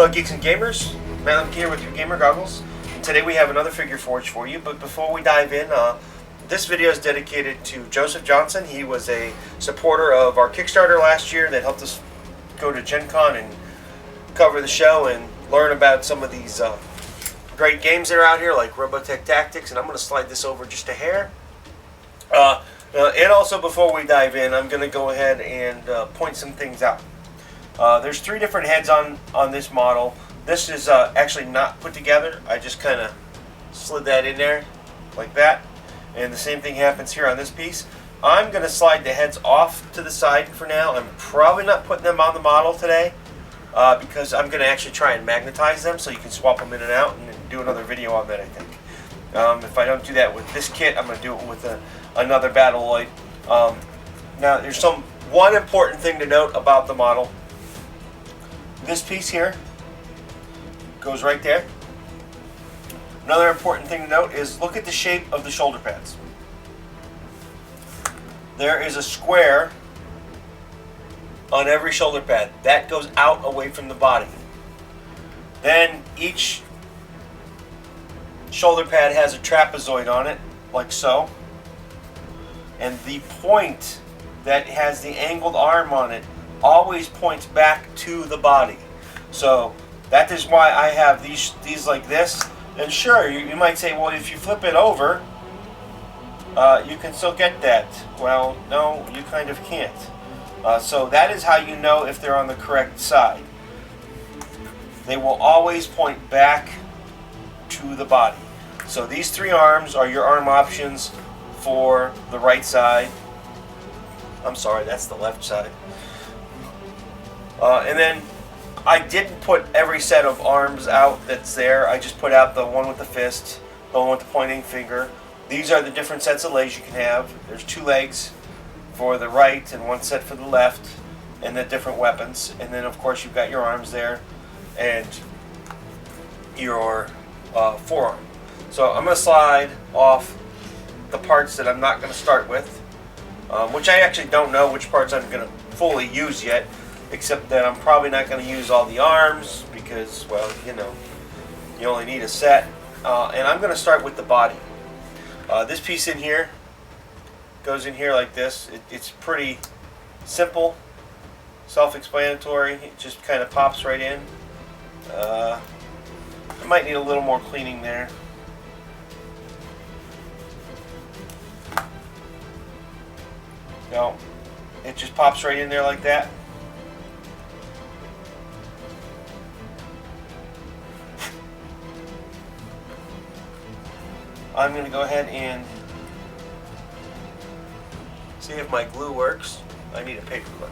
Hello Geeks and Gamers, Matt here with your gamer goggles. Today we have another figure forge for you, but before we dive in, this video is dedicated to Joseph Johnson. He was a supporter of our Kickstarter last year that helped us go to Gen Con and cover the show and learn about some of these great games that are out here like Robotech Tactics, and I'm going to slide this over just a hair. And also before we dive in, I'm going to go ahead and point some things out. There's three different heads on this model. This is actually not put together. I just kind of slid that in there like that. And the same thing happens here on this piece. I'm going to slide the heads off to the side for now. I'm probably not putting them on the model today because I'm going to actually try and magnetize them so you can swap them in and out and do another video on that, I think. If I don't do that with this kit, I'm going to do it with another Battleoid. Now, there's one important thing to note about the model. This piece here goes right there. Another important thing to note is look at the shape of the shoulder pads. There is a square on every shoulder pad. That goes out away from the body. Then each shoulder pad has a trapezoid on it, like so. And the point that has the angled arm on it always points back to the body. So that is why I have these like this. And sure, you might say, well, if you flip it over, you can still get that. Well, no, you kind of can't. So that is how you know if they're on the correct side. They will always point back to the body. So these three arms are your arm options for the right side. I'm sorry, that's the left side. And then I didn't put every set of arms out that's there. I just put out the one with the fist, the one with the pointing finger. These are the different sets of legs you can have. There's 2 legs for the right and 1 set for the left, and the different weapons. And then of course you've got your arms there and your forearm. So I'm going to slide off the parts that I'm not going to start with, which I actually don't know which parts I'm going to fully use yet. Except that I'm probably not going to use all the arms because, well, you know, you only need a set. And I'm going to start with the body. This piece in here goes in here like this. It's pretty simple, self-explanatory. It just kind of pops right in. I might need a little more cleaning there. No, it just pops right in there like that. I'm going to go ahead and see if my glue works. I need a paper clip.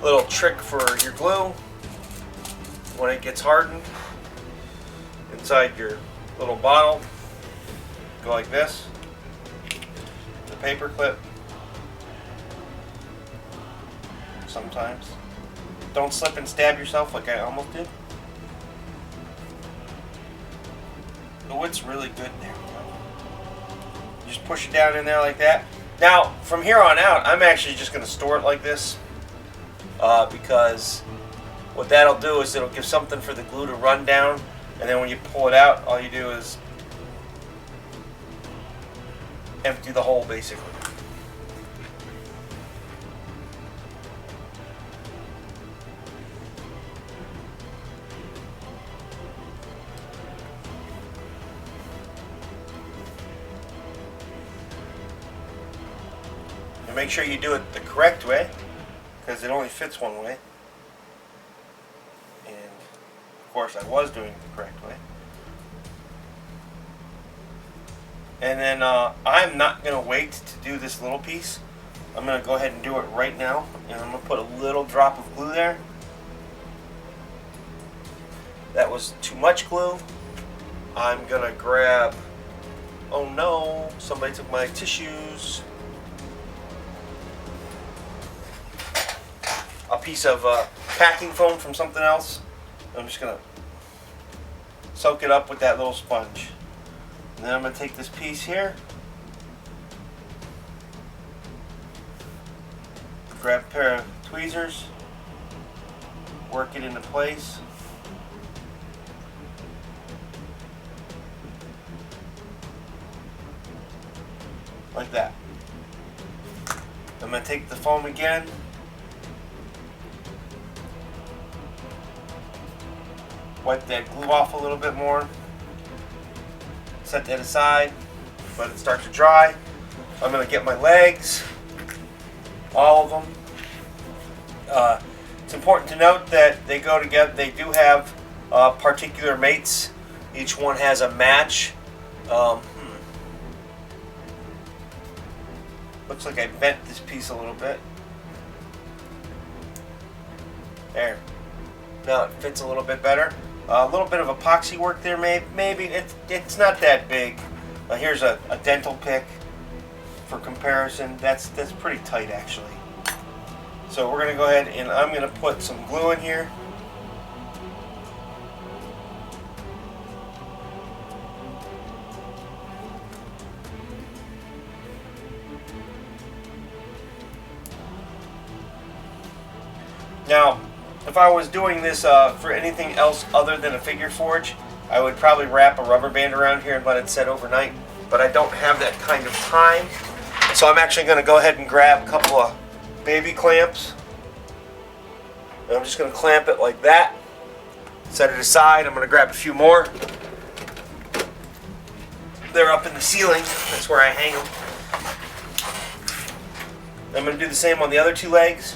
Little trick for your glue when it gets hardened inside your little bottle. Go like this. The paper clip. Sometimes. Don't slip and stab yourself like I almost did. The wood's really good there. Just push it down in there like that. Now, from here on out, I'm actually just going to store it like this because what that'll do is it'll give something for the glue to run down, and then when you pull it out, all you do is empty the hole basically. Make sure you do it the correct way, because it only fits one way. And of course I was doing it the correct way. And then I'm not going to wait to do this little piece. I'm going to go ahead and do it right now. And I'm going to put a little drop of glue there. That was too much glue. I'm going to grab, oh no, somebody took my tissues. A piece of packing foam from something else. I'm just going to soak it up with that little sponge. And then I'm going to take this piece here, grab a pair of tweezers, work it into place. Like that. I'm going to take the foam again, wipe that glue off a little bit more, set that aside, let it start to dry. I'm going to get my legs, all of them. It's important to note that they go together. They do have particular mates. Each one has a match. Looks like I bent this piece a little bit. There. Now it fits a little bit better. A little bit of epoxy work there, maybe. It's not that big. Here's a dental pick for comparison. That's pretty tight, actually. So we're going to go ahead and I'm going to put some glue in here. Now, if I was doing this for anything else other than a figure forge, I would probably wrap a rubber band around here and let it set overnight, but I don't have that kind of time. So I'm actually going to go ahead and grab a couple of baby clamps. And I'm just going to clamp it like that, set it aside. I'm going to grab a few more. They're up in the ceiling. That's where I hang them. I'm going to do the same on the other two legs.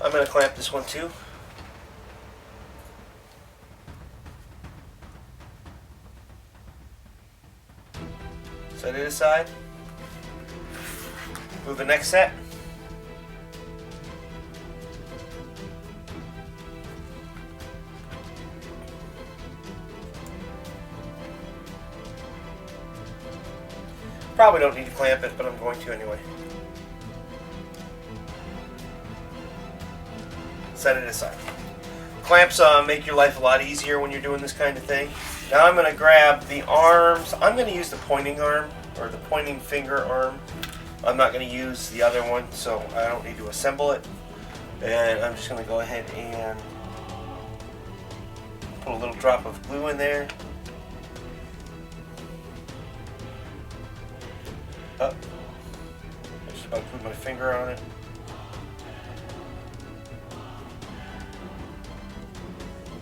I'm going to clamp this one too. Set it aside. Move the next set. Probably don't need to clamp it, but I'm going to anyway. Set it aside. Clamps make your life a lot easier when you're doing this kind of thing. Now I'm going to grab the arms. I'm going to use the pointing arm, or the pointing finger arm. I'm not going to use the other one, so I don't need to assemble it. And I'm just going to go ahead and put a little drop of glue in there. Oh, I just about put my finger on it.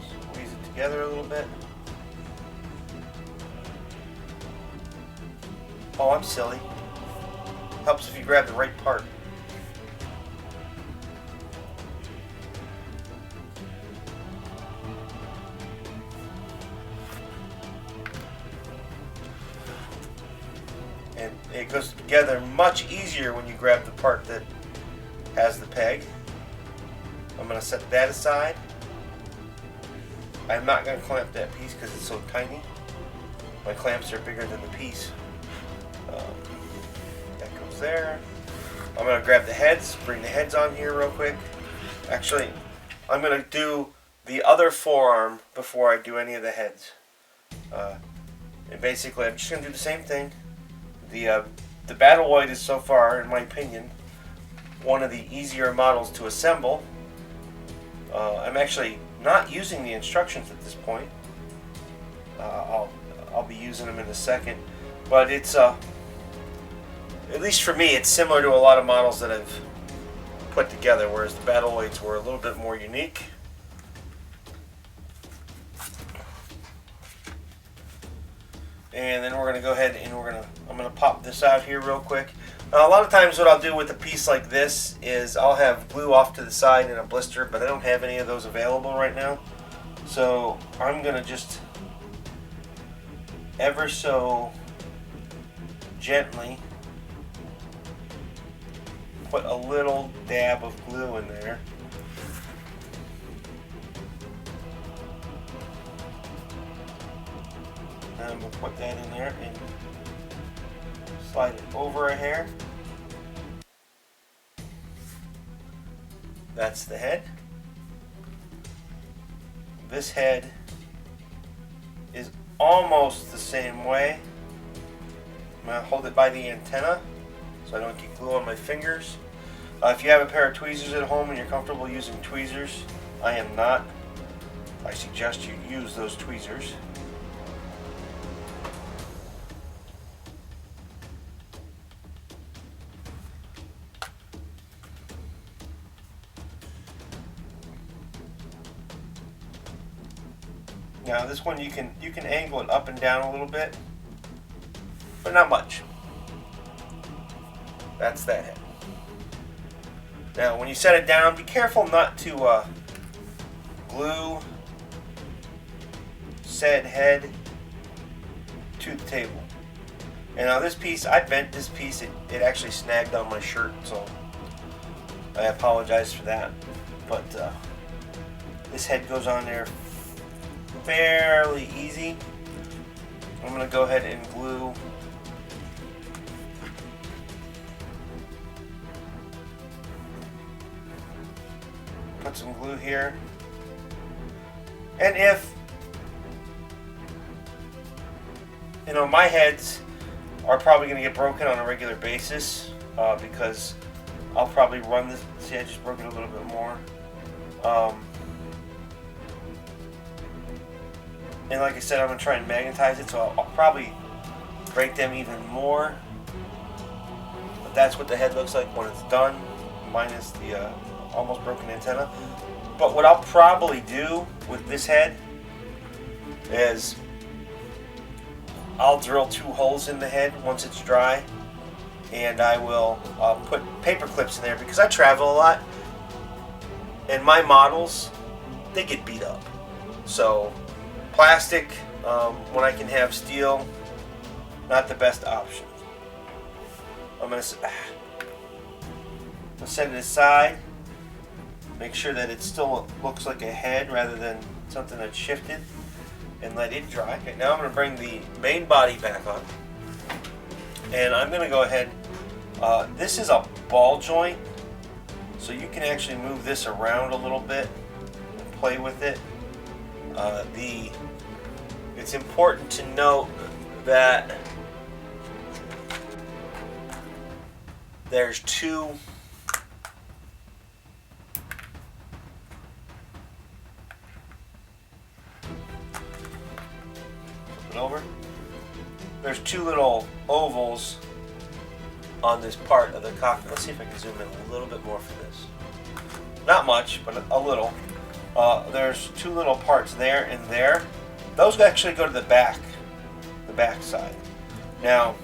Squeeze it together a little bit. Oh, I'm silly. Helps if you grab the right part. And it goes together much easier when you grab the part that has the peg. I'm going to set that aside. I'm not going to clamp that piece because it's so tiny. My clamps are bigger than the piece. That goes there. I'm going to grab the heads, bring the heads on here real quick. Actually, I'm going to do the other forearm before I do any of the heads. And basically, I'm just going to do the same thing. The Battleoid is so far, in my opinion, one of the easier models to assemble. I'm actually not using the instructions at this point. I'll be using them in a second, but it's at least for me, it's similar to a lot of models that I've put together, whereas the Battleoids were a little bit more unique. And then we're going to go ahead and I'm going to pop this out here real quick. Now, a lot of times what I'll do with a piece like this is I'll have glue off to the side in a blister, but I don't have any of those available right now. So I'm going to just ever so gently put a little dab of glue in there. then we'll put that in there and slide it over a hair. That's the head. This head is almost the same way. I'm going to hold it by the antenna so I don't get glue on my fingers. If you have a pair of tweezers at home and you're comfortable using tweezers, I am not. I suggest you use those tweezers. Now this one you can angle it up and down a little bit, but not much. That's that head. Now when you set it down, be careful not to glue said head to the table. And now this piece, I bent this piece, it actually snagged on my shirt, so I apologize for that. But this head goes on there fairly easy. I'm going to go ahead and glue put some glue here. And if my heads are probably going to get broken on a regular basis because I'll probably run this. See, I just broke it a little bit more. And like I said, I'm going to try and magnetize it, so I'll probably break them even more. But that's what the head looks like when it's done, minus the almost broken antenna. But what I'll probably do with this head is I'll drill 2 holes in the head once it's dry, and I will put paper clips in there because I travel a lot, and my models, they get beat up. So plastic, when I can have steel, not the best option. I'm going to set it aside, make sure that it still looks like a head rather than something that's shifted, and let it dry. Okay, now I'm going to bring the main body back on, and I'm going to go ahead. This is a ball joint, so you can actually move this around a little bit and play with it. It's important to note that there's 2 There's 2 little ovals on this part of the cockpit. Let's see if I can zoom in a little bit more for this. Not much, but a little. There's 2 little parts there and there. Those actually go to the back side. Now,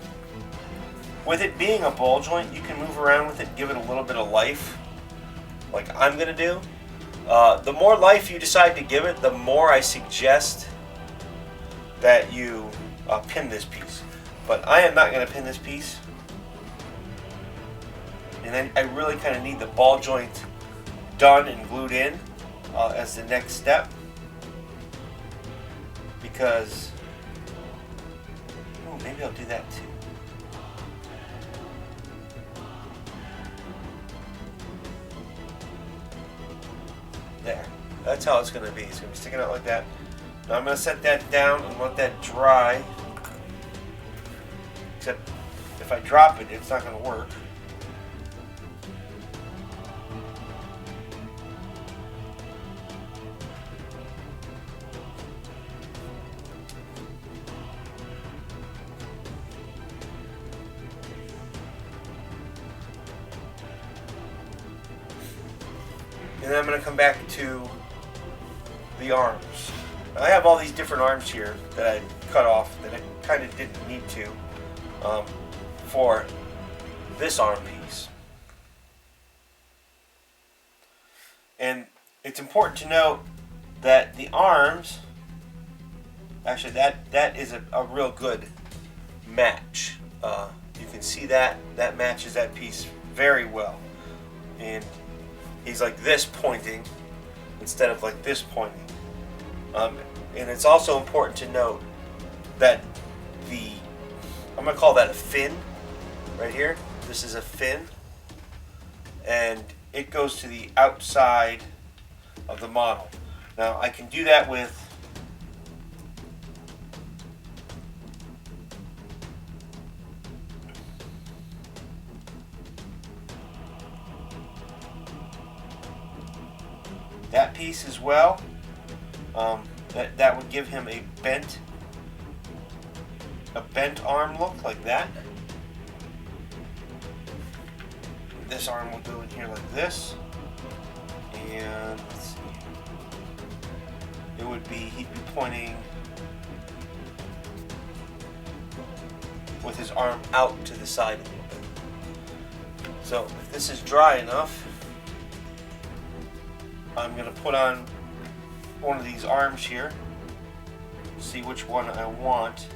with it being a ball joint, you can move around with it, give it a little bit of life, like I'm going to do. The more life you decide to give it, the more I suggest that you pin this piece. But I am not going to pin this piece. And then I really kind of need the ball joint done and glued in as the next step. Because, maybe I'll do that too. There. That's how it's going to be. It's going to be sticking out like that. Now I'm going to set that down and let that dry. Except if I drop it, it's not going to work. And then I'm going to come back to the arms. Now I have all these different arms here that I cut off that I kind of didn't need to for this arm piece. And it's important to note that the arms, actually that is a real good match. You can see that matches that piece very well. And he's like this pointing instead of like this pointing. And it's also important to note that I'm going to call that a fin right here. This is a fin, and it goes to the outside of the model. Now I can do that with that piece as well. That would give him a bent arm look like that. This arm will go in here like this, and let's see. He'd be pointing with his arm out to the side a little bit. So if this is dry enough, I'm going to put on one of these arms here, see which one I want.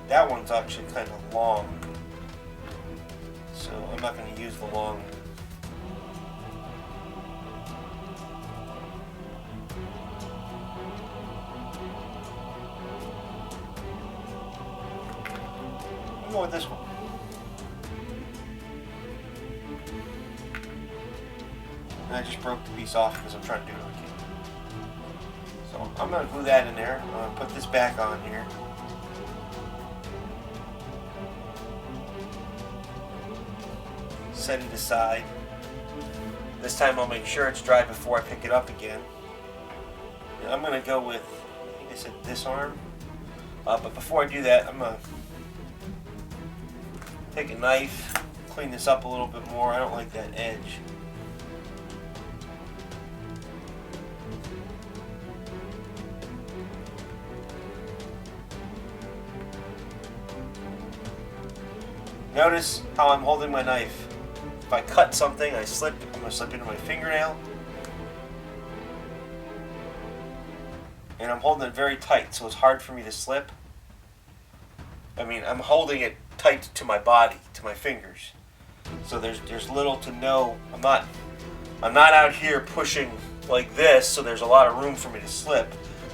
That one's actually kind of long, so I'm not going to use the long. I'll go with this one. And I just broke the piece off because I'm trying to do it again. So I'm going to glue that in there. I'm going to put this back on here. Set it aside. This time I'll make sure it's dry before I pick it up again. And I'm going to go with, I think I said this arm. But before I do that, I'm going to take a knife, clean this up a little bit more. I don't like that edge. Notice how I'm holding my knife. If I cut something, I'm going to slip into my fingernail. And I'm holding it very tight, so it's hard for me to slip. I mean, I'm holding it tight to my body, to my fingers. So there's little to no, I'm not out here pushing like this, so there's a lot of room for me to slip.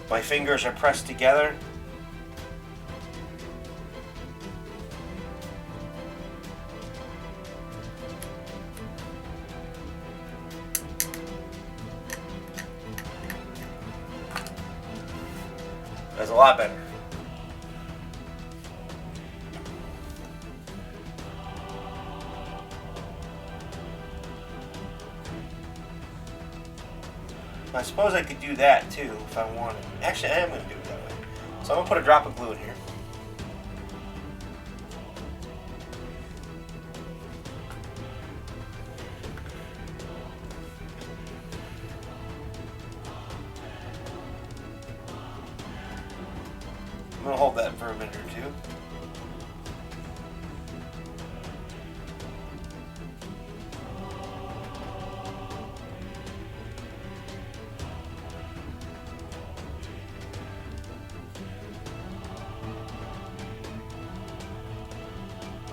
My fingers are pressed together. That's a lot better. I suppose I could do that too if I wanted. Actually, I am going to do it that way. So I'm going to put a drop of glue in here. I'm going to hold that for a minute or two.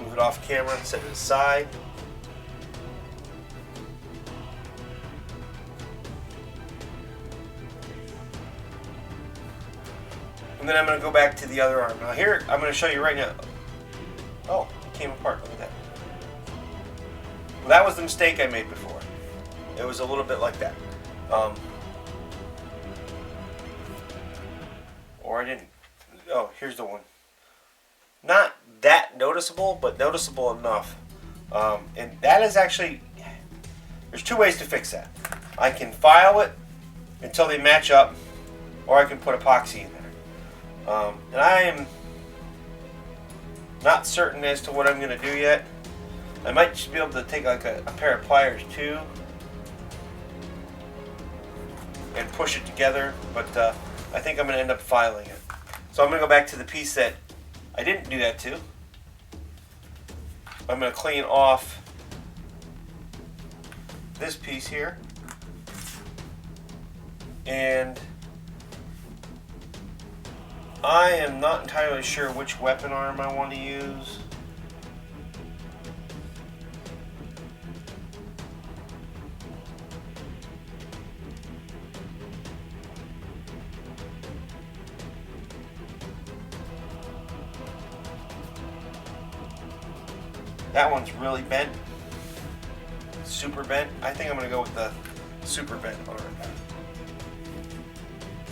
Move it off camera, set it aside. And then I'm going to go back to the other arm. Now here, I'm going to show you right now. Oh, it came apart. Look at that. Well, that was the mistake I made before. It was a little bit like that. Or I didn't. Oh, here's the one. Not that noticeable, but noticeable enough. And that is actually, there's two ways to fix that. I can file it until they match up, or I can put epoxy in there. And I am not certain as to what I'm going to do yet. I might just be able to take like a pair of pliers too and push it together, but I think I'm going to end up filing it. So I'm going to go back to the piece that I didn't do that to. I'm going to clean off this piece here, and I am not entirely sure which weapon arm I want to use. That one's really bent. Super bent. I think I'm going to go with the super bent arm.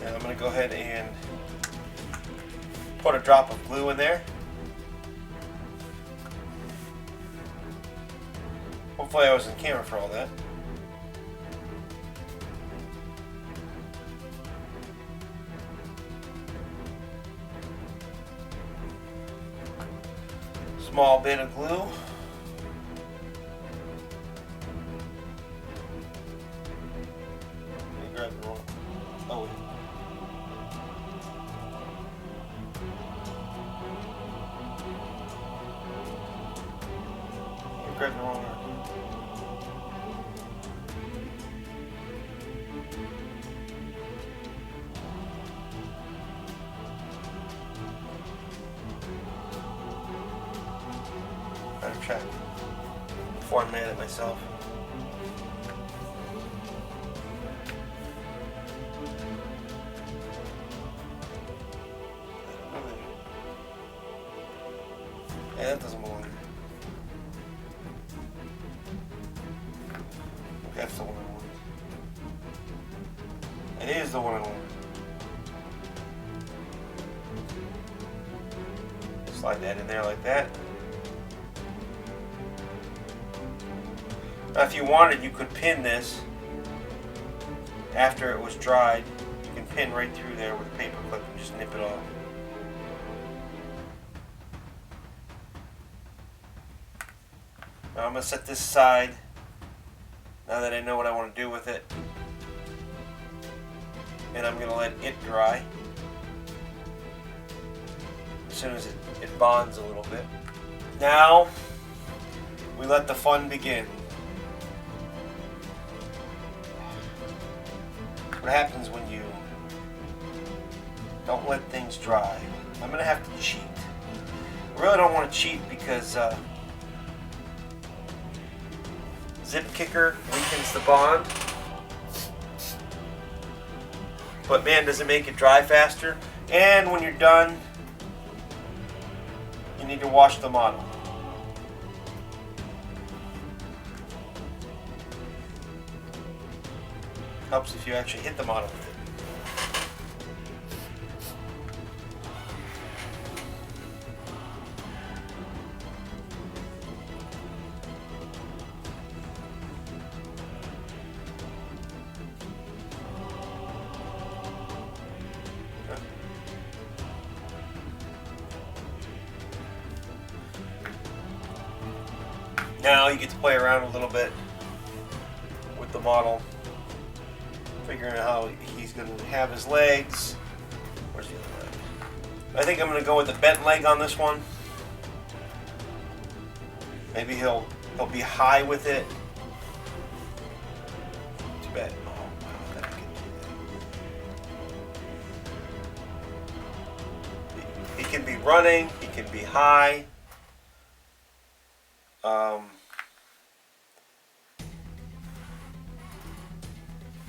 And I'm going to go ahead and put a drop of glue in there. Hopefully I was in camera for all that. Small bit of glue. Let me grab the wrong. Oh, wait. I grabbed the wrong arm. Better check before I'm mad at myself. Yeah, that doesn't belong there. Okay, that's the one I want. It is the one I want. Slide that in there like that. Now, if you wanted, you could pin this after it was dried. You can pin right through there with a paper clip and just nip it off. Now I'm going to set this aside now that I know what I want to do with it. And I'm going to let it dry as soon as it bonds a little bit. Now we let the fun begin. What happens when you don't let things dry? I'm going to have to cheat. I really don't want to cheat because zip kicker weakens the bond. But man, does it make it dry faster. And when you're done, you need to wash the model. Helps if you actually hit the model with it. Okay. Now you get to play around a little bit with the model. Figuring out how he's going to have his legs. Where's the other leg? I think I'm going to go with the bent leg on this one. Maybe he'll be high with it. Too bad. Oh, wow, that I can do that. He can be running. He can be high.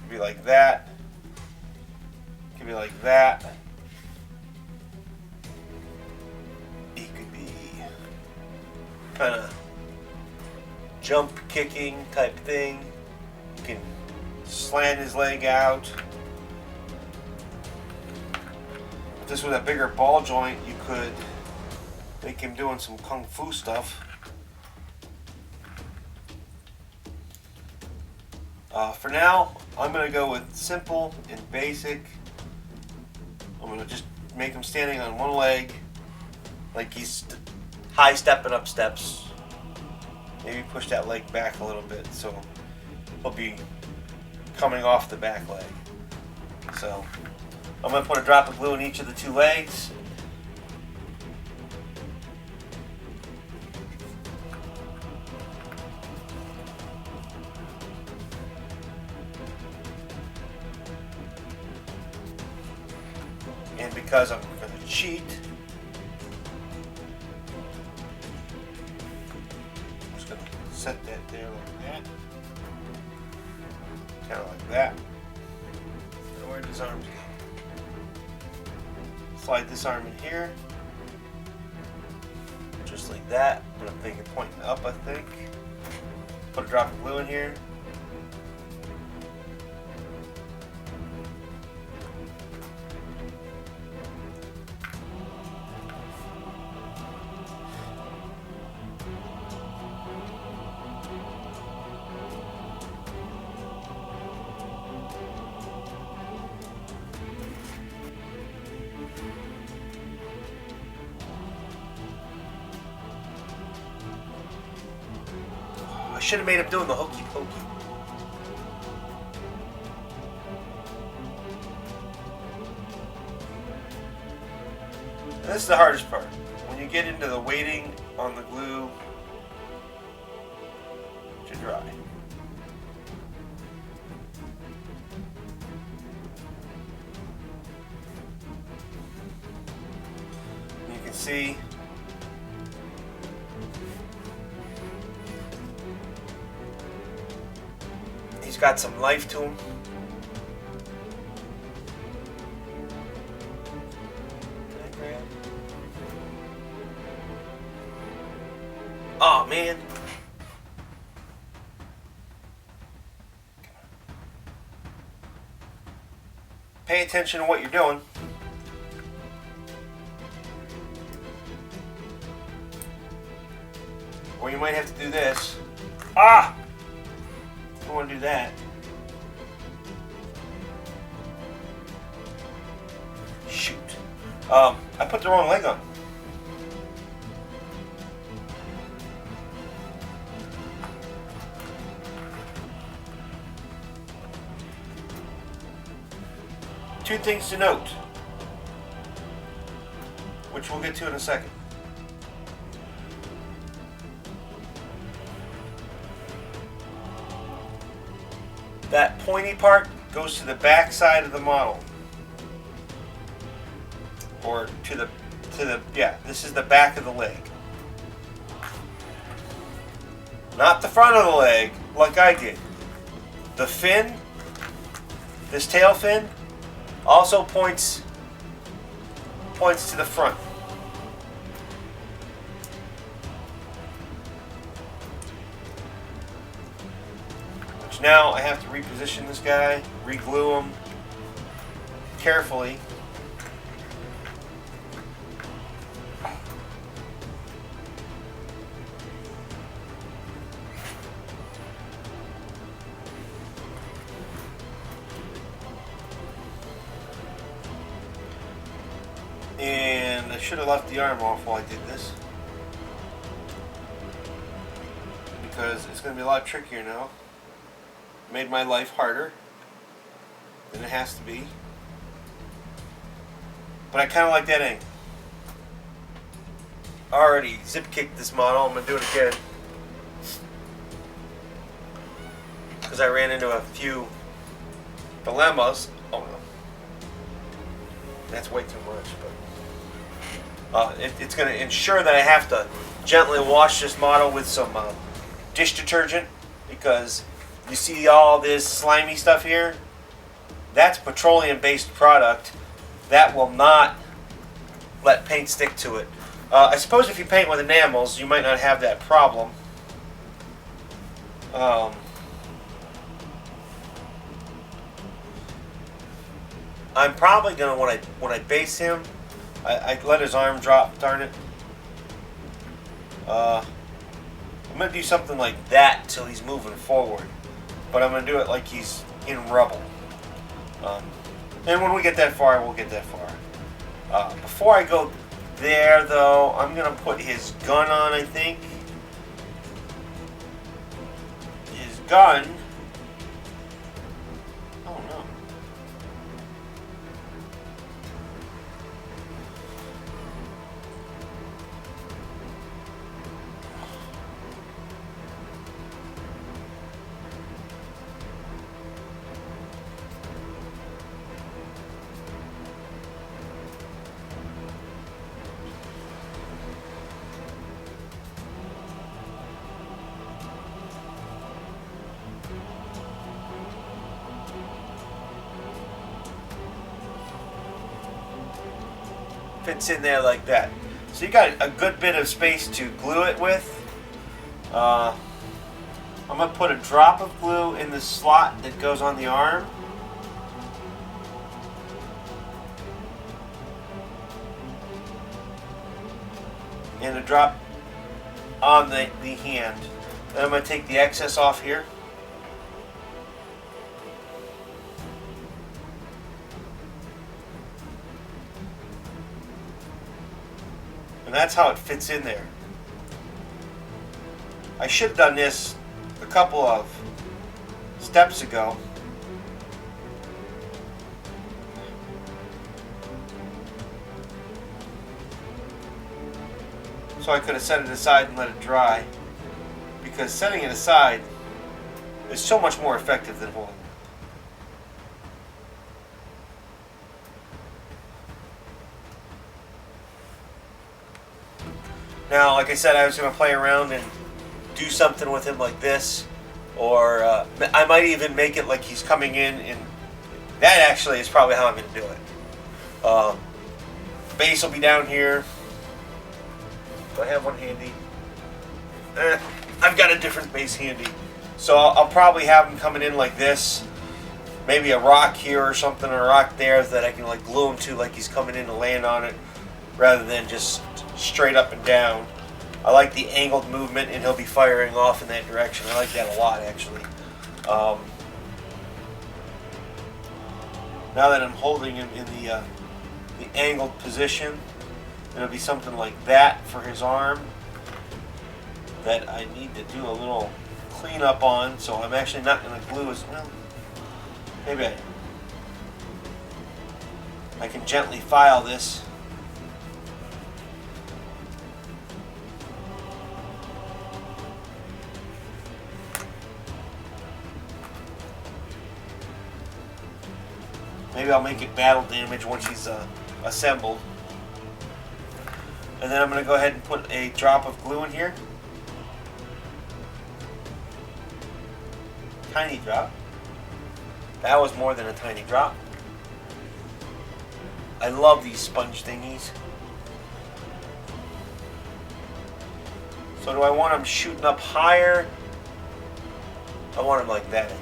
Be like that. It could be like that. He could be kind of jump kicking type thing. You can slant his leg out. If this was a bigger ball joint, you could make him doing some kung fu stuff. For now, I'm going to go with simple and basic. I'm going to just make him standing on one leg, like he's high stepping up steps. Maybe push that leg back a little bit so he'll be coming off the back leg. So I'm going to put a drop of glue in each of the two legs. And because I'm going to cheat, I'm just going to set that there like that. Kind of like that. And where does his arms go? Slide this arm in here. Just just like that. I'm going to make it pointing up, I think. Put a drop of glue in here. I should have made him doing the hokey pokey. This is the hardest part. When you get into the waiting on the glue to dry. You can see he's got some life to him. Oh man. Pay attention to what you're doing. Or you might have to do this. Ah! I want to do that. Shoot. I put the wrong leg on. Two things to note, which we'll get to in a second. That pointy part goes to the back side of the model, or to the yeah. This is the back of the leg, not the front of the leg, like I did. The fin, this tail fin, also points to the front. Which now I have to reposition this guy, re-glue him carefully. And I should have left the arm off while I did this, because it's going to be a lot trickier now. Made my life harder than it has to be. But I kind of like that angle. I already zip kicked this model. I'm going to do it again, because I ran into a few dilemmas. Oh no. That's way too much. But it's going to ensure that I have to gently wash this model with some dish detergent, because you see all this slimy stuff here? That's petroleum-based product. That will not let paint stick to it. I suppose if you paint with enamels, you might not have that problem. I'm probably going to, when I base him, I let his arm drop, darn it. I'm going to do something like that till he's moving forward. But I'm going to do it like he's in rubble. And when we get that far, we'll get that far. Before I go there, though, I'm going to put his gun on, I think. His gun... Oh, no. Fits in there like that. So you got a good bit of space to glue it with. I'm going to put a drop of glue in the slot that goes on the arm. And a drop on the hand. Then I'm going to take the excess off here. And that's how it fits in there. I should have done this a couple of steps ago. So I could have set it aside and let it dry. Because setting it aside is so much more effective than holding it. Now, like I said, I was going to play around and do something with him like this, or I might even make it like he's coming in, and that actually is probably how I'm going to do it. Base will be down here. Do I have one handy? I've got a different base handy. So I'll probably have him coming in like this. Maybe a rock here or something, or a rock there that I can like glue him to like he's coming in to land on it, rather than just straight up and down. I like the angled movement, and he'll be firing off in that direction. I like that a lot, actually. Now that I'm holding him in the angled position, it'll be something like that for his arm that I need to do a little cleanup on. So I'm actually not going to glue as well. Maybe I can gently file this. Maybe I'll make it battle damage once he's assembled. And then I'm going to go ahead and put a drop of glue in here. Tiny drop. That was more than a tiny drop. I love these sponge thingies. So do I want them shooting up higher? I want them like that, I think.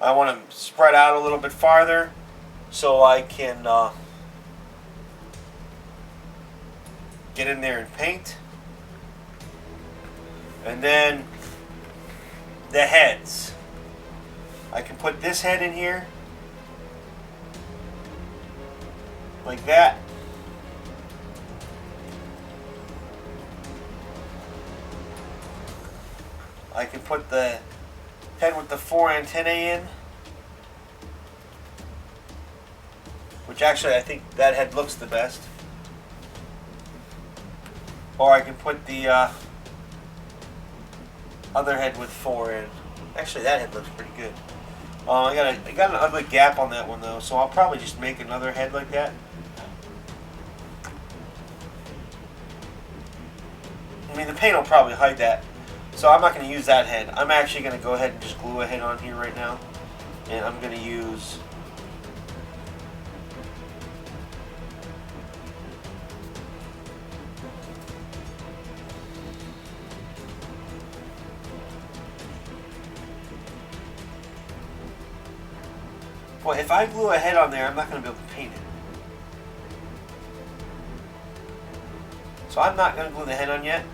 I want them spread out a little bit farther so I can get in there and paint. And then the heads. I can put this head in here like that. I can put the head with the 4 antennae in, which actually I think that head looks the best. Or I can put the other head with 4 in. Actually, that head looks pretty good. I got an ugly gap on that one though, so I'll probably just make another head like that. I mean, the paint will probably hide that, so I'm not going to use that head. I'm actually going to go ahead and just glue a head on here right now, and I'm going to use Well, if I glue a head on there, I'm not going to be able to paint it. So I'm not going to glue the head on yet.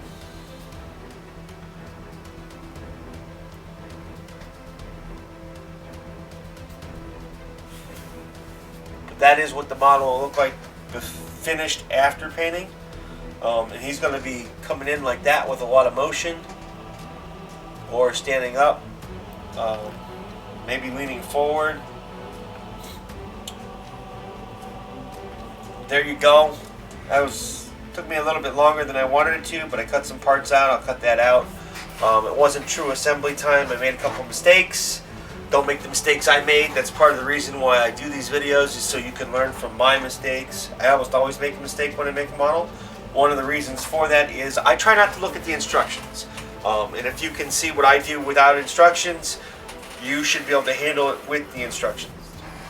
But that is what the model will look like finished after painting. And he's going to be coming in like that with a lot of motion, or standing up, maybe leaning forward. There you go. Took me a little bit longer than I wanted it to, but I cut some parts out. I'll cut that out. It wasn't true assembly time. I made a couple mistakes. Don't make the mistakes I made. That's part of the reason why I do these videos, is so you can learn from my mistakes. I almost always make a mistake when I make a model. One of the reasons for that is I try not to look at the instructions. And if you can see what I do without instructions, you should be able to handle it with the instructions.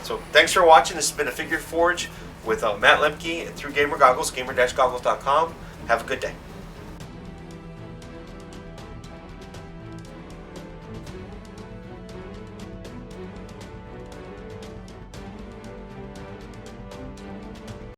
It's So thanks for watching. This has been a Figure Forge with Matt Lemke through Gamer Goggles, gamer-goggles.com. Have a good day.